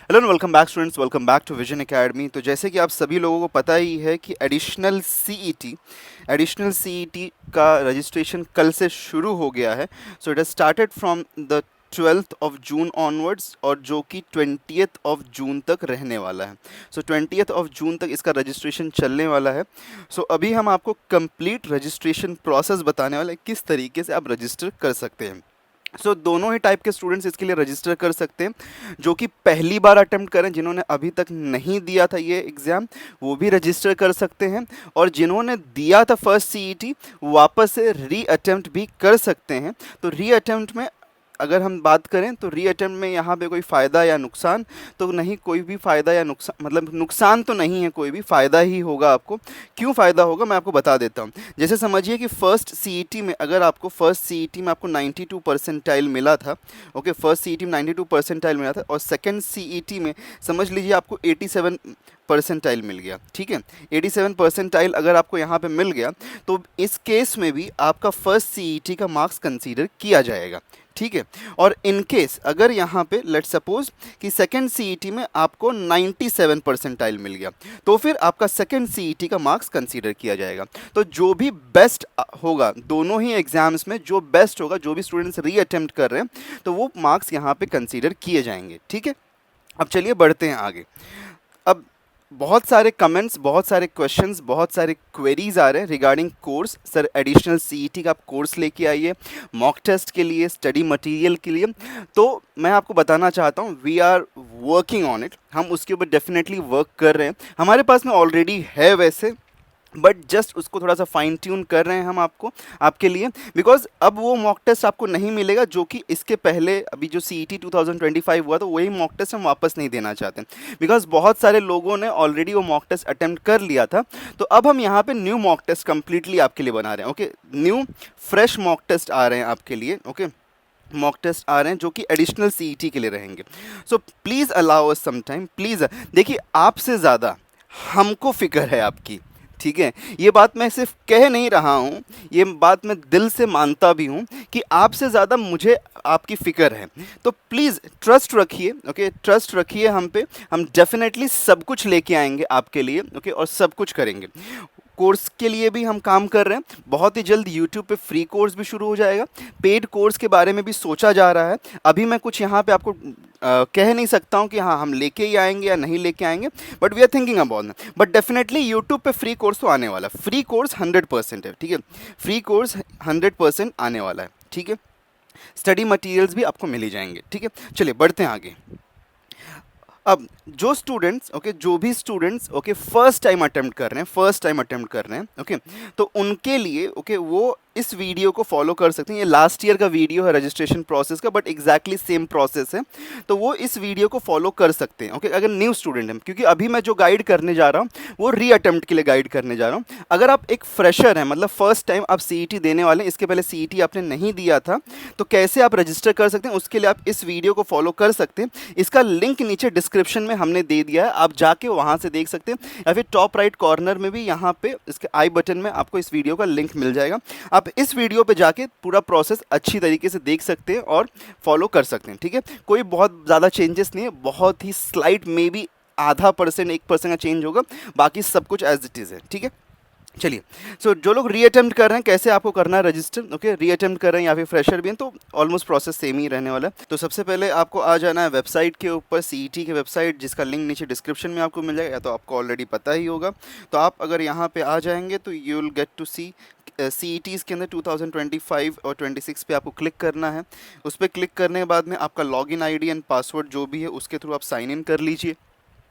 Hello and welcome back students, welcome back to Vision Academy. तो जैसे कि आप सभी लोगों को पता ही है कि एडिशनल सीईटी का रजिस्ट्रेशन कल से शुरू हो गया है। So it has started from the 12th of June onwards, और जो कि 20th ऑफ जून तक रहने वाला है। सो 20th ऑफ जून तक इसका रजिस्ट्रेशन चलने वाला है। सो अभी हम आपको कंप्लीट रजिस्ट्रेशन प्रोसेस बताने वाले हैं, किस तरीके से आप रजिस्टर कर सकते हैं। दोनों ही टाइप के स्टूडेंट्स इसके लिए रजिस्टर कर सकते हैं। जो कि पहली बार अटेम्प्ट करें, जिन्होंने अभी तक नहीं दिया था ये एग्ज़ाम, वो भी रजिस्टर कर सकते हैं। और जिन्होंने दिया था फर्स्ट सीईटी, वापस से री अटेम्प्ट भी कर सकते हैं। तो री अटेम्प्ट में अगर हम बात करें तो री अटेम्प्ट में यहाँ पे कोई फ़ायदा या नुकसान तो नहीं, कोई भी फ़ायदा या नुकसान, मतलब नुकसान तो नहीं है, कोई भी फ़ायदा ही होगा आपको। क्यों फ़ायदा होगा मैं आपको बता देता हूँ। जैसे समझिए कि फर्स्ट सीईटी में अगर आपको फर्स्ट सीईटी में आपको 92 परसेंटाइल मिला था, ओके, फर्स्ट सीईटी में 92 परसेंटाइल मिला था, और सेकंड सीईटी में समझ लीजिए आपको 87 परसेंटाइल मिल गया, ठीक है। 87 परसेंटाइल अगर आपको यहाँ पे मिल गया तो इस केस में भी आपका फर्स्ट सीईटी का मार्क्स कंसीडर किया जाएगा, ठीक है। और इन केस अगर यहाँ पे लेट्स सपोज कि सेकंड सीईटी में आपको 97 परसेंटाइल मिल गया, तो फिर आपका सेकंड सीईटी का मार्क्स कंसीडर किया जाएगा। तो जो भी बेस्ट होगा दोनों ही एग्जाम्स में, जो बेस्ट होगा, जो भी स्टूडेंट्स री अटेम्प्ट कर रहे हैं, तो वो मार्क्स यहाँ पे कंसीडर किए जाएंगे, ठीक है। अब चलिए बढ़ते हैं आगे। अब बहुत सारे कमेंट्स, बहुत सारे क्वेश्चंस, बहुत सारे क्वेरीज आ रहे हैं regarding course. Sir additional CET का आप कोर्स लेके आइए मॉक टेस्ट के लिए, स्टडी मटेरियल के लिए। तो मैं आपको बताना चाहता हूँ we are working on it, हम उसके ऊपर डेफिनेटली वर्क कर रहे हैं। हमारे पास में ऑलरेडी है वैसे, बट जस्ट उसको थोड़ा सा फाइन ट्यून कर रहे हैं हम आपके लिए। बिकॉज अब वो मॉक टेस्ट आपको नहीं मिलेगा जो कि इसके पहले अभी जो सीईटी 2025 हुआ तो वही मॉक टेस्ट हम वापस नहीं देना चाहते, बिकॉज बहुत सारे लोगों ने ऑलरेडी वो मॉक टेस्ट अटेम्प्ट कर लिया था। तो अब हम यहाँ पे न्यू मॉक टेस्ट कम्प्लीटली आपके लिए बना रहे हैं, okay. New fresh mock test आ रहे हैं आपके लिए, ओके। मॉक टेस्ट आ रहे हैं जो कि एडिशनल सीईटी के लिए रहेंगे। So please allow us some time, please. देखिए, आपसे ज़्यादा हमको फिक्र है आपकी, ठीक है। ये बात मैं सिर्फ कह नहीं रहा हूँ, ये बात मैं दिल से मानता भी हूँ कि आपसे ज़्यादा मुझे आपकी फ़िक्र है। तो प्लीज़ ट्रस्ट रखिए, ओके, ट्रस्ट रखिए हम पे। हम डेफिनेटली सब कुछ लेके आएंगे आपके लिए, ओके, और सब कुछ करेंगे। कोर्स के लिए भी हम काम कर रहे हैं, बहुत ही जल्द यूट्यूब पे फ्री कोर्स भी शुरू हो जाएगा। पेड कोर्स के बारे में भी सोचा जा रहा है। अभी मैं कुछ यहाँ पे आपको कह नहीं सकता हूँ कि हाँ हम लेके ही आएंगे या नहीं लेके आएंगे, but we are thinking about that. But definitely YouTube पे फ्री कोर्स तो आने वाला है। फ्री कोर्स 100% है, ठीक है। फ्री कोर्स 100% आने वाला है, ठीक है। स्टडी मटेरियल्स भी आपको मिल ही जाएंगे, ठीक है। चलिए बढ़ते हैं आगे। अब जो स्टूडेंट्स, ओके, जो भी students, okay, first time attempt कर रहे हैं, फर्स्ट टाइम अटेम्प्ट कर रहे हैं, ओके, तो उनके लिए, ओके, वो इस वीडियो को फॉलो कर सकते हैं। ये लास्ट ईयर का वीडियो है रजिस्ट्रेशन प्रोसेस का, बट एग्जैक्टली सेम प्रोसेस है। तो वो इस वीडियो को फॉलो कर सकते हैं, ओके, अगर न्यू स्टूडेंट हैं। क्योंकि अभी मैं जो गाइड करने जा रहा हूँ वो री अटेम्प्ट के लिए गाइड करने जा रहा हूँ। अगर आप एक फ्रेशर हैं, मतलब फर्स्ट टाइम आप सीईटी देने वाले हैं, इसके पहले सीईटी आपने नहीं दिया था, तो कैसे आप रजिस्टर कर सकते हैं, उसके लिए आप इस वीडियो को फॉलो कर सकते हैं। इसका लिंक नीचे डिस्क्रिप्शन में हमने दे दिया है, आप जाके वहाँ से देख सकते हैं, या फिर टॉप राइट कॉर्नर में भी यहाँ पे इसके आई बटन में आपको इस वीडियो का लिंक मिल जाएगा। आप इस वीडियो पे जाके पूरा प्रोसेस अच्छी तरीके से देख सकते हैं और फॉलो कर सकते हैं, ठीक है। कोई बहुत ज़्यादा चेंजेस नहीं है, बहुत ही स्लाइट मे बी आधा परसेंट 1% का चेंज होगा, बाकी सब कुछ एज इट इज़ है, ठीक है। चलिए, जो लोग री अटेम्प्ट कर रहे हैं, कैसे आपको करना है रजिस्टर, ओके, री अटेम्प्ट कर रहे हैं या फिर फ्रेशर भी हैं, तो ऑलमोस्ट प्रोसेस सेम ही रहने वाला है। तो सबसे पहले आपको आ जाना है वेबसाइट के ऊपर, सीईटी की वेबसाइट, जिसका लिंक नीचे डिस्क्रिप्शन में आपको मिल जाएगा, या तो आपको ऑलरेडी पता ही होगा। तो आप अगर यहाँ पे आ जाएंगे तो यू विल गेट टू सी सीईटीज़ के अंदर 2025 और 26 पे आपको क्लिक करना है। उस पर क्लिक करने के बाद में आपका लॉगिन आईडी एंड पासवर्ड जो भी है उसके थ्रू आप साइन इन कर लीजिए।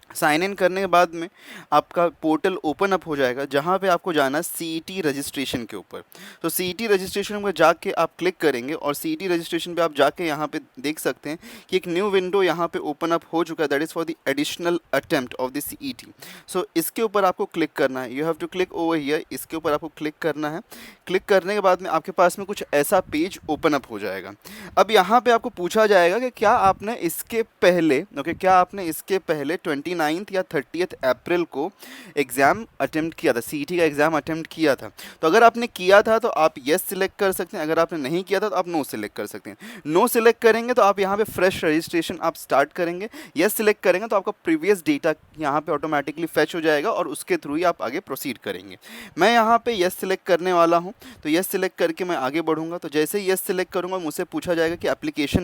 साइन इन करने के बाद में आपका पोर्टल ओपन अप हो जाएगा, जहाँ पे आपको जाना है सीईटी रजिस्ट्रेशन के ऊपर। तो सीईटी रजिस्ट्रेशन में जाके आप क्लिक करेंगे और सीईटी रजिस्ट्रेशन पे आप जाके यहाँ पे देख सकते हैं कि एक न्यू विंडो यहाँ पे ओपन अप हो चुका है, that is for the additional attempt of the CET. So इसके ऊपर आपको क्लिक करना है, you have to click over here, इसके ऊपर आपको क्लिक करना है। क्लिक करने के बाद में आपके पास में कुछ ऐसा पेज ओपन अप हो जाएगा। अब यहाँ पे आपको पूछा जाएगा कि क्या आपने इसके पहले, ओके, क्या आपने इसके पहले 29 29 या 30 अप्रैल को एग्ज़ाम अटेम्प्ट किया था, सीईटी का एग्ज़ाम अटेम्प्ट किया था। तो अगर आपने किया था तो आप येस सिलेक्ट कर सकते हैं, अगर आपने नहीं किया था तो आप नो सिलेक्ट कर सकते हैं। नो सिलेक्ट करेंगे तो आप यहाँ पे फ्रेश रजिस्ट्रेशन आप स्टार्ट करेंगे, येस सिलेक्ट करेंगे तो आपका प्रीवियस डेटा यहाँ पे ऑटोमेटिकली फैच हो जाएगा और उसके थ्रू ही आप आगे प्रोसीड करेंगे। मैं यहाँ पे येस सिलेक्ट करने वाला हूँ, तो येस सिलेक्ट करके मैं आगे बढ़ूंगा। तो जैसे ही येस सिलेक्ट करूँगा मुझसे पूछा जाएगा कि एप्लीकेशन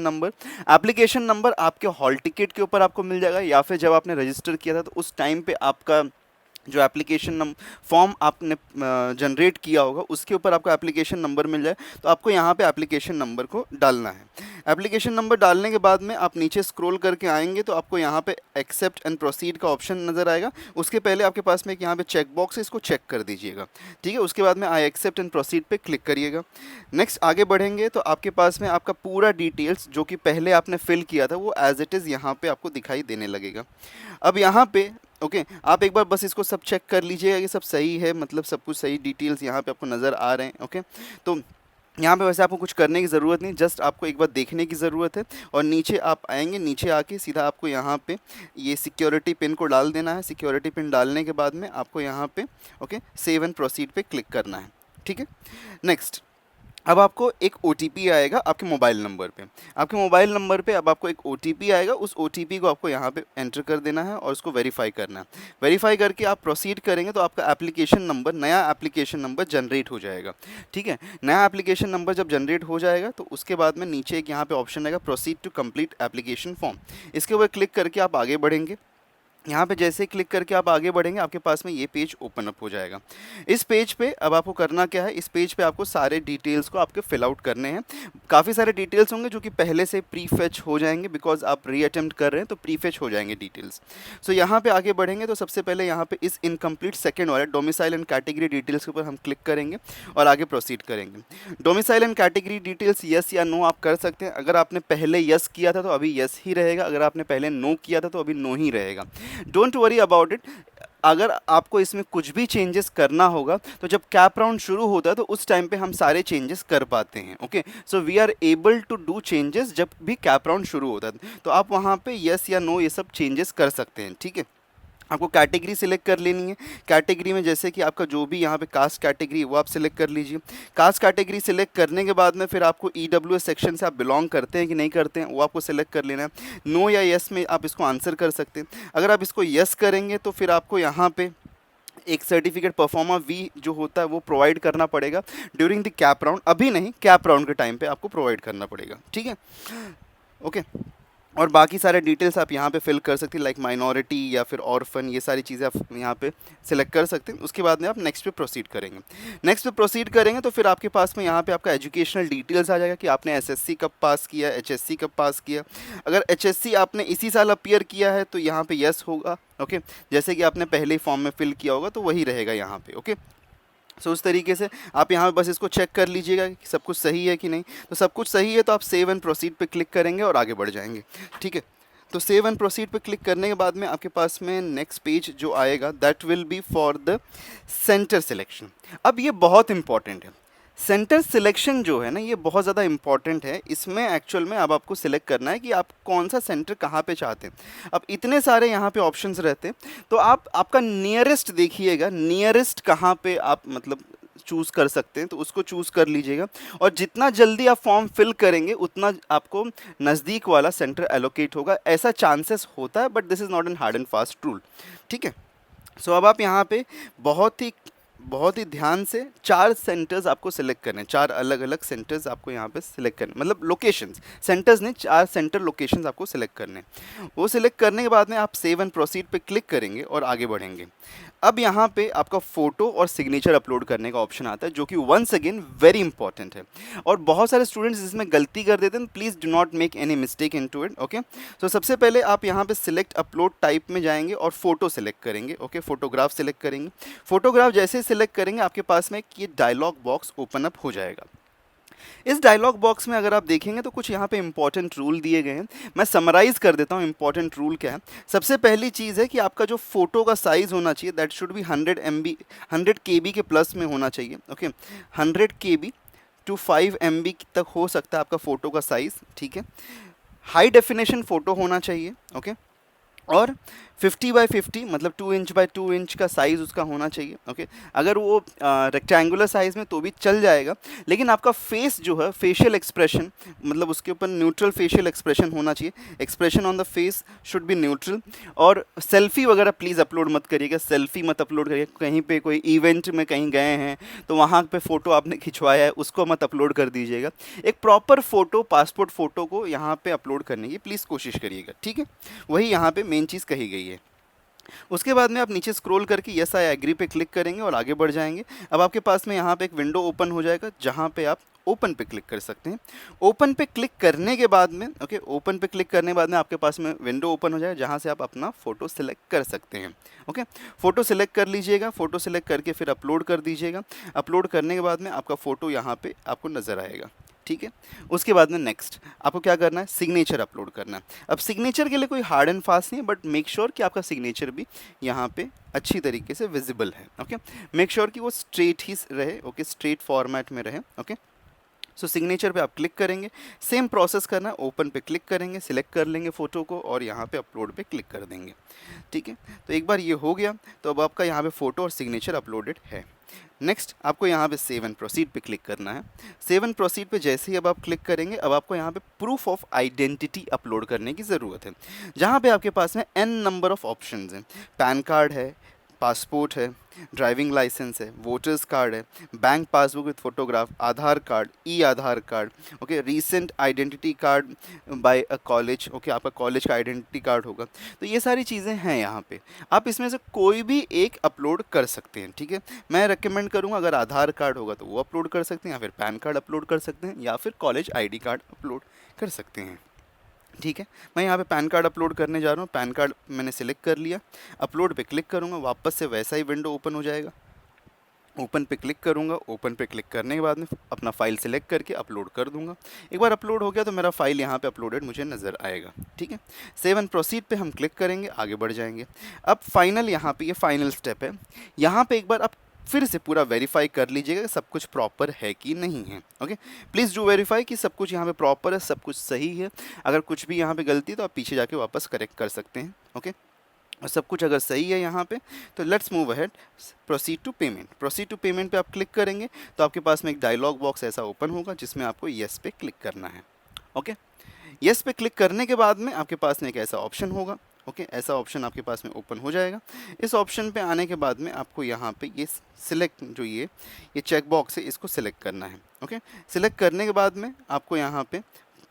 नंबर आपके हॉल टिकट के ऊपर आपको मिल जाएगा, या फिर जब आपने रजिस्टर किया था तो उस टाइम पे आपका जो एप्लीकेशन फॉर्म आपने जनरेट किया होगा उसके ऊपर आपको एप्लीकेशन नंबर मिल जाए। तो आपको यहाँ पे एप्लीकेशन नंबर को डालना है। एप्लीकेशन नंबर डालने के बाद में आप नीचे स्क्रॉल करके आएंगे तो आपको यहाँ पे एक्सेप्ट एंड प्रोसीड का ऑप्शन नज़र आएगा। उसके पहले आपके पास में एक यहाँ पे चेक बॉक्स है, इसको चेक कर दीजिएगा, ठीक है। उसके बाद में आई एक्सेप्ट एंड प्रोसीड पे क्लिक करिएगा। नेक्स्ट आगे बढ़ेंगे तो आपके पास में आपका पूरा डिटेल्स जो कि पहले आपने फिल किया था वो एज इट इज़ यहाँ पे आपको दिखाई देने लगेगा। अब यहाँ पे ओके आप एक बार बस इसको सब चेक कर लीजिएगा कि सब सही है, मतलब सब कुछ सही डिटेल्स यहाँ पे आपको नज़र आ रहे हैं। ओके, तो यहाँ पे वैसे आपको कुछ करने की ज़रूरत नहीं, जस्ट आपको एक बार देखने की ज़रूरत है। और नीचे आप आएंगे, नीचे आके सीधा आपको यहाँ पे ये सिक्योरिटी पिन को डाल देना है। सिक्योरिटी पिन डालने के बाद में आपको यहाँ पे ओके सेव एंड प्रोसीड पे क्लिक करना है, ठीक है। नेक्स्ट अब आपको एक OTP आएगा आपके मोबाइल नंबर पे। आपके मोबाइल नंबर पे अब आपको एक OTP आएगा, उस OTP को आपको यहाँ पे एंटर कर देना है और उसको वेरीफाई करना है। वेरीफाई करके आप प्रोसीड करेंगे तो आपका एप्लीकेशन नंबर, नया एप्लीकेशन नंबर जनरेट हो जाएगा, ठीक है। नया एप्लीकेशन नंबर जब जनरेट हो जाएगा तो उसके बाद में नीचे एक यहाँ पे ऑप्शन आएगा proceed to complete application form. इसके ऊपर क्लिक करके आप आगे बढ़ेंगे। यहाँ पे जैसे ही क्लिक करके आप आगे बढ़ेंगे आपके पास में ये पेज ओपन अप हो जाएगा। इस पेज पे अब आपको करना क्या है, इस पेज पे आपको सारे डिटेल्स को आपके फिल आउट करने हैं। काफ़ी सारे डिटेल्स होंगे जो कि पहले से प्री फेच हो जाएंगे, बिकॉज आप री अटेम्प्ट कर रहे हैं तो प्री फेच हो जाएंगे डिटेल्स। सो यहाँ पे आगे बढ़ेंगे तो सबसे पहले यहाँ पे इस इनकम्प्लीट सेकेंड वाले डोमिसाइल एंड कैटेगरी डिटेल्स के ऊपर हम क्लिक करेंगे और आगे प्रोसीड करेंगे। Domicile and category details yes या नो आप कर सकते हैं। अगर आपने पहले यस किया था तो अभी यस ही रहेगा, अगर आपने पहले नो किया था तो अभी नो ही रहेगा। Don't worry about it. अगर आपको इसमें कुछ भी चेंजेस करना होगा तो जब कैप राउंड शुरू होता है तो उस टाइम पे हम सारे चेंजेस कर पाते हैं। Okay, so we are able to do changes जब भी कैप राउंड शुरू होता है, तो आप वहाँ पे यस या नो ये सब चेंजेस कर सकते हैं, ठीक है। आपको कैटेगरी सिलेक्ट कर लेनी है। कैटेगरी में जैसे कि आपका जो भी यहाँ पे कास्ट कैटेगरी वो आप सिलेक्ट कर लीजिए। कास्ट कैटेगरी सिलेक्ट करने के बाद में फिर आपको EWS सेक्शन से आप बिलोंग करते हैं कि नहीं करते हैं वो आपको सिलेक्ट कर लेना है। नो या यस में आप इसको आंसर कर सकते हैं। अगर आप इसको यस करेंगे तो फिर आपको यहाँ पे एक सर्टिफिकेट परफॉर्मा वी जो होता है वो प्रोवाइड करना पड़ेगा ड्यूरिंग द कैप राउंड। अभी नहीं, कैप राउंड के टाइम पे आपको प्रोवाइड करना पड़ेगा, ठीक है। ओके, और बाकी सारे डिटेल्स आप यहाँ पे फिल कर सकते हैं, लाइक माइनॉरिटी या फिर ऑर्फन, ये सारी चीज़ें आप यहाँ पे सिलेक्ट कर सकते हैं। उसके बाद में आप नेक्स्ट पे प्रोसीड करेंगे। नेक्स्ट पे प्रोसीड करेंगे तो फिर आपके पास में यहाँ पे आपका एजुकेशनल डिटेल्स आ जाएगा कि आपने SSC कब पास किया, HSC कब पास किया। अगर HSC आपने इसी साल अपीयर किया है तो यहाँ पे यस होगा, ओके। जैसे कि आपने पहले ही फॉर्म में फिल किया होगा तो वही रहेगा यहाँ पे, ओके। सो उस तरीके से आप यहाँ बस इसको चेक कर लीजिएगा कि सब कुछ सही है कि नहीं। तो सब कुछ सही है तो आप सेव एंड प्रोसीड पे क्लिक करेंगे और आगे बढ़ जाएंगे, ठीक है। तो सेव एंड प्रोसीड पे क्लिक करने के बाद में आपके पास में नेक्स्ट पेज जो आएगा that will be for the centre selection. अब ये बहुत इंपॉर्टेंट है। सेंटर सिलेक्शन जो है ना ये बहुत ज़्यादा इंपॉर्टेंट है। इसमें एक्चुअल में अब आपको सिलेक्ट करना है कि आप कौन सा सेंटर कहाँ पे चाहते हैं। अब इतने सारे यहाँ पे ऑप्शंस रहते हैं तो आप आपका नियरेस्ट देखिएगा, नियरेस्ट कहाँ पे आप मतलब चूज़ कर सकते हैं तो उसको चूज़ कर लीजिएगा। और जितना जल्दी आप फॉर्म फिल करेंगे उतना आपको नज़दीक वाला सेंटर एलोकेट होगा। ऐसा चांसेस होता है but this is not an hard and fast rule, ठीक है। सो अब आप यहाँ पे बहुत ही ध्यान से 4 सेंटर्स आपको सिलेक्ट करने हैं। 4 अलग अलग सेंटर्स आपको यहाँ पे सिलेक्ट करने, मतलब लोकेशंस, सेंटर्स नहीं, 4 सेंटर लोकेशंस आपको सिलेक्ट करने हैं। वो सिलेक्ट करने के बाद में आप सेव एंड प्रोसीड पे क्लिक करेंगे और आगे बढ़ेंगे। अब यहाँ पे आपका फ़ोटो और सिग्नेचर अपलोड करने का ऑप्शन आता है जो कि वंस अगेन वेरी इंपॉर्टेंट है और बहुत सारे स्टूडेंट्स इसमें गलती कर देते हैं। Please do not make any mistake into it, okay. तो सबसे पहले आप यहाँ पे सिलेक्ट अपलोड टाइप में जाएंगे और फोटो सिलेक्ट करेंगे, ओके। फोटोग्राफ सिलेक्ट करेंगे। फोटोग्राफ जैसे सिलेक्ट करेंगे आपके पास में ये डायलॉग बॉक्स ओपन अप हो जाएगा। इस डायलॉग बॉक्स में अगर आप देखेंगे तो कुछ यहाँ पे इंपॉर्टेंट रूल दिए गए हैं। मैं समराइज कर देता हूँ इंपॉर्टेंट रूल क्या है। सबसे पहली चीज़ है कि आपका जो फोटो का साइज़ होना चाहिए दैट शुड बी 100 KB के प्लस में होना चाहिए, ओके। 100 KB टू 5 MB तक हो सकता है आपका फ़ोटो का साइज़, ठीक है। हाई डेफिनेशन फ़ोटो होना चाहिए, ओके। और 50x50 मतलब 2 इंच का साइज़ उसका होना चाहिए। ओके, अगर वो रेक्टेंगुलर साइज़ में तो भी चल जाएगा, लेकिन आपका फेस जो है, फेशियल एक्सप्रेशन, मतलब उसके ऊपर न्यूट्रल फेशियल एक्सप्रेशन होना चाहिए। Expression on the face should be neutral. और सेल्फी वगैरह प्लीज़ अपलोड मत करिएगा, सेल्फी मत अपलोड करिएगा। कहीं पे कोई इवेंट में कहीं गए हैं तो वहाँ पे फ़ोटो आपने खिंचवाया है, उसको मत अपलोड कर दीजिएगा। एक प्रॉपर फ़ोटो, पासपोर्ट फ़ोटो को यहाँ पे अपलोड करने की प्लीज़ कोशिश करिएगा, ठीक है। वही यहाँ पे मेन चीज़ कही गई है। उसके बाद में आप नीचे स्क्रॉल करके यस आई एग्री पे क्लिक करेंगे और आगे बढ़ जाएंगे। अब आपके पास में यहाँ पे एक विंडो ओपन हो जाएगा, जहाँ पे आप ओपन पे क्लिक कर सकते हैं। ओपन पे क्लिक करने के बाद में ओपन पे क्लिक करने के बाद में आपके पास में विंडो ओपन हो जाएगा, जहाँ से आप अपना फ़ोटो सिलेक्ट कर सकते हैं। ओके, फ़ोटो सिलेक्ट कर लीजिएगा, फ़ोटो सिलेक्ट करके फिर अपलोड कर दीजिएगा। अपलोड करने के बाद में आपका फ़ोटो यहाँ पे आपको नज़र आएगा, ठीक है। उसके बाद में नेक्स्ट आपको क्या करना है, सिग्नेचर अपलोड करना है। अब सिग्नेचर के लिए कोई हार्ड एंड फास्ट नहीं है, बट मेक श्योर कि आपका सिग्नेचर भी यहाँ पे अच्छी तरीके से विजिबल है। ओके, मेक श्योर कि वो स्ट्रेट ही रहे, ओके, स्ट्रेट फॉर्मेट में रहे। ओके, सो सिग्नेचर पे आप क्लिक करेंगे, सेम प्रोसेस करना है। ओपन पे क्लिक करेंगे, सिलेक्ट कर लेंगे फ़ोटो को और यहाँ पे अपलोड पे क्लिक कर देंगे, ठीक है। तो एक बार ये हो गया तो अब आपका यहाँ पे फ़ोटो और सिग्नेचर अपलोडेड है। नेक्स्ट आपको यहाँ पे सेव एंड प्रोसीड पे क्लिक करना है। सेव एंड प्रोसीड पे जैसे ही अब आप क्लिक करेंगे, अब आपको यहाँ पे प्रूफ ऑफ आइडेंटिटी अपलोड करने की ज़रूरत है, जहाँ पे आपके पास में n नंबर ऑफ ऑप्शंस हैं। पैन कार्ड है, पासपोर्ट है, ड्राइविंग लाइसेंस है, वोटर्स कार्ड है, bank passbook with photograph, Aadhaar card, e Aadhaar card, okay, recent identity card by a college, okay, आपका कॉलेज का आइडेंटिटी कार्ड होगा। तो ये सारी चीज़ें हैं यहाँ पे, आप इसमें से कोई भी एक अपलोड कर सकते हैं, ठीक है। मैं रेकमेंड करूँगा अगर आधार कार्ड होगा तो वो अपलोड कर सकते हैं, या फिर पैन कार्ड अपलोड कर सकते हैं, या फिर कॉलेज आईडी कार्ड अपलोड कर सकते हैं, ठीक है। मैं यहाँ पे पैन कार्ड अपलोड करने जा रहा हूँ। पैन कार्ड मैंने सिलेक्ट कर लिया, अपलोड पे क्लिक करूँगा, वापस से वैसा ही विंडो ओपन हो जाएगा। ओपन पे क्लिक करूँगा, ओपन पे क्लिक करने के बाद में अपना फ़ाइल सेलेक्ट करके अपलोड कर दूँगा। एक बार अपलोड हो गया तो मेरा फ़ाइल यहाँ पे अपलोडेड मुझे नज़र आएगा, ठीक है। सेव एंड प्रोसीड पे हम क्लिक करेंगे, आगे बढ़ जाएंगे। अब फाइनल, यहाँ पे ये फाइनल स्टेप है। यहाँ पे एक बार आप फिर से पूरा वेरीफाई कर लीजिएगा कि सब कुछ प्रॉपर है कि नहीं है। ओके, प्लीज़ डू वेरीफाई कि सब कुछ यहाँ पे प्रॉपर है, सब कुछ सही है। अगर कुछ भी यहाँ पे गलती है तो आप पीछे जाके वापस करेक्ट कर सकते हैं। ओके, और सब कुछ अगर सही है यहाँ पे तो let's move ahead, proceed to payment. Proceed to payment पे आप क्लिक करेंगे तो आपके पास में एक डायलॉग बॉक्स ऐसा ओपन होगा, जिसमें आपको येस पे क्लिक करना है। ओके, येस पे क्लिक करने के बाद में आपके पास में एक ऐसा ऑप्शन होगा। ओके, ऐसा ऑप्शन आपके पास में ओपन हो जाएगा। इस ऑप्शन पे आने के बाद में आपको यहाँ पे ये सिलेक्ट, जो ये चेक बॉक्स है, इसको सिलेक्ट करना है। ओके, सिलेक्ट करने के बाद में आपको यहाँ पे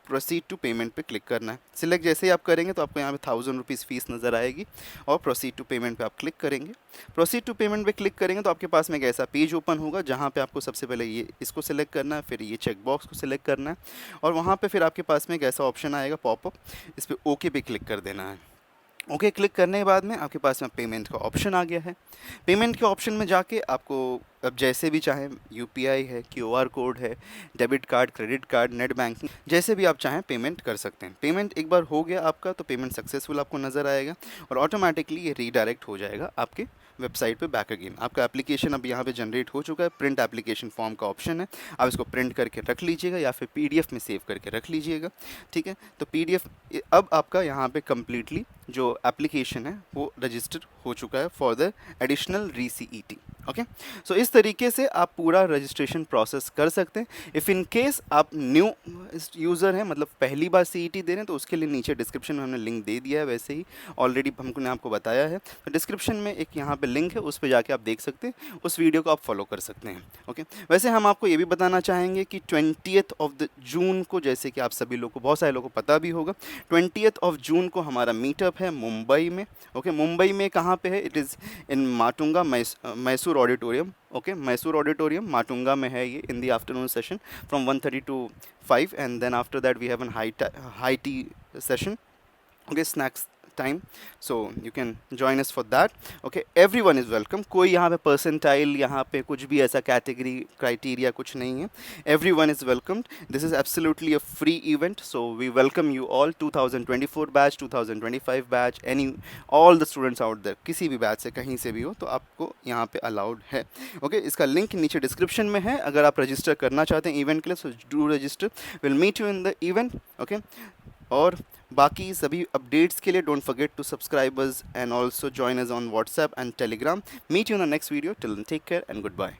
प्रोसीड टू पेमेंट पे क्लिक करना है। सिलेक्ट जैसे ही आप करेंगे तो आपको यहाँ पे 1000 रुपीज़ फ़ीस नज़र आएगी, और प्रोसीड टू पेमेंट पे आप क्लिक करेंगे। प्रोसीड टू पेमेंट पे क्लिक करेंगे तो आपके पास में एक ऐसा पेज ओपन होगा, जहाँ पे आपको सबसे पहले ये इसको सिलेक्ट करना है, फिर ये चेक बॉक्स को सिलेक्ट करना है, और वहाँ पे फिर आपके पास में एक ऐसा ऑप्शन आएगा पॉपअप, इस पर ओके पे क्लिक कर देना है। ओके, क्लिक करने के बाद में आपके पास में पेमेंट का ऑप्शन आ गया है। पेमेंट के ऑप्शन में जाके आपको अब जैसे भी चाहें, यूपीआई है, क्यूआर कोड है, debit card, credit card, net banking, जैसे भी आप चाहें पेमेंट कर सकते हैं। पेमेंट एक बार हो गया आपका तो पेमेंट सक्सेसफुल आपको नज़र आएगा, और ऑटोमेटिकली ये रीडायरेक्ट हो जाएगा आपके वेबसाइट पे बैक अगेन। आपका एप्लीकेशन अब यहाँ पे जनरेट हो चुका है। प्रिंट एप्लीकेशन फॉर्म का ऑप्शन है, आप इसको प्रिंट करके रख लीजिएगा या फिर पीडीएफ में सेव करके रख लीजिएगा, ठीक है। तो पीडीएफ अब आपका यहाँ पे कम्प्लीटली जो एप्लीकेशन है वो रजिस्टर हो चुका है फॉर द एडिशनल रीसीईटी। ओके, सो इस तरीके से आप पूरा रजिस्ट्रेशन प्रोसेस कर सकते हैं। इफ़ इन केस आप न्यू यूज़र हैं, मतलब पहली बार सीईटी दे रहे हैं, तो उसके लिए नीचे डिस्क्रिप्शन में हमने लिंक दे दिया है, वैसे ही ऑलरेडी हमने आपको बताया है। तो डिस्क्रिप्शन में एक यहाँ पे लिंक है, उस पर जाके आप देख सकते हैं, उस वीडियो को आप फॉलो कर सकते हैं। ओके, वैसे हम आपको ये भी बताना चाहेंगे कि 20th ऑफ द जून को, जैसे कि आप सभी लोग को, बहुत सारे लोगों को पता भी होगा, 20th ऑफ जून को हमारा मीटअप है मुंबई में। ओके, मुंबई में कहाँ पे है? It is in Matunga Mysore auditorium. Okay, Mysore auditorium Matunga में है ये, in the afternoon session from 1:30 to 5, and then after that we have an high tea session, okay, snacks time, so you can join us for that. Okay, everyone is welcome. कोई यहाँ पे percentile, यहाँ पे कुछ भी ऐसा category criteria कुछ नहीं है, everyone is welcomed. This is absolutely a free event, so we welcome you all, 2024 batch, 2025 batch, any all the students out there, किसी भी बैच से कहीं से भी हो तो आपको यहाँ पे अलाउड है। ओके, इसका लिंक नीचे डिस्क्रिप्शन में है। अगर आप रजिस्टर करना चाहते हैं इवेंट के लिए, so do register. We'll meet you in the event. Okay, और बाकी सभी अपडेट्स के लिए don't forget to subscribe us and also join us on WhatsApp and Telegram. Meet you in the next video. Till then take care and good bye.